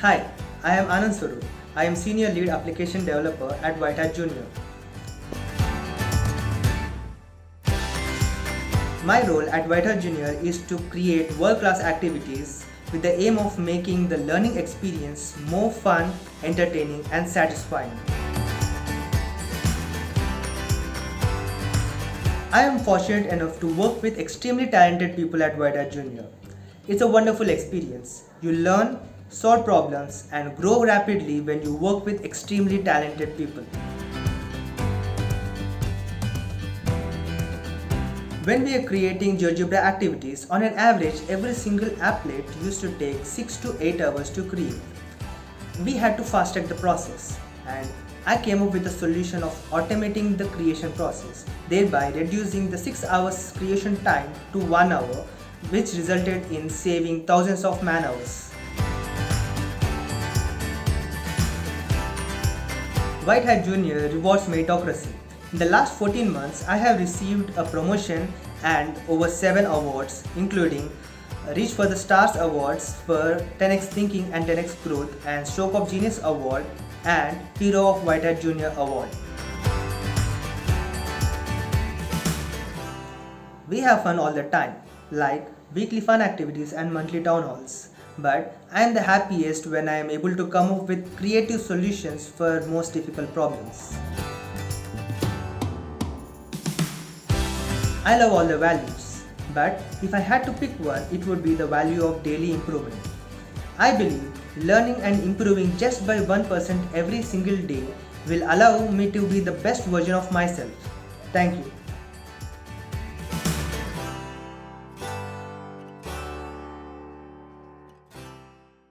Hi, I am Anand Swaroop. I am Senior Lead Application Developer at WhiteHat Jr. My role at WhiteHat Jr is to create world-class activities with the aim of making the learning experience more fun, entertaining and satisfying. I am fortunate enough to work with extremely talented people at WhiteHat Jr. It's a wonderful experience. You learn, solve problems and grow rapidly when you work with extremely talented people. When we are creating GeoGebra activities, on an average every single applet used to take 6 to 8 hours to create. We had to fast track the process and I came up with the solution of automating the creation process, thereby reducing the 6 hours creation time to 1 hour, which resulted in saving thousands of man hours. WhiteHat Jr rewards meritocracy. In the last 14 months, I have received a promotion and over 7 awards, including Reach for the Stars Awards for 10x Thinking and 10x Growth and Stroke of Genius Award and Hero of WhiteHat Jr Award. We have fun all the time, like weekly fun activities and monthly town halls. But I am the happiest when I am able to come up with creative solutions for most difficult problems. I love all the values, but if I had to pick one, it would be the value of daily improvement. I believe learning and improving just by 1% every single day will allow me to be the best version of myself. Thank you.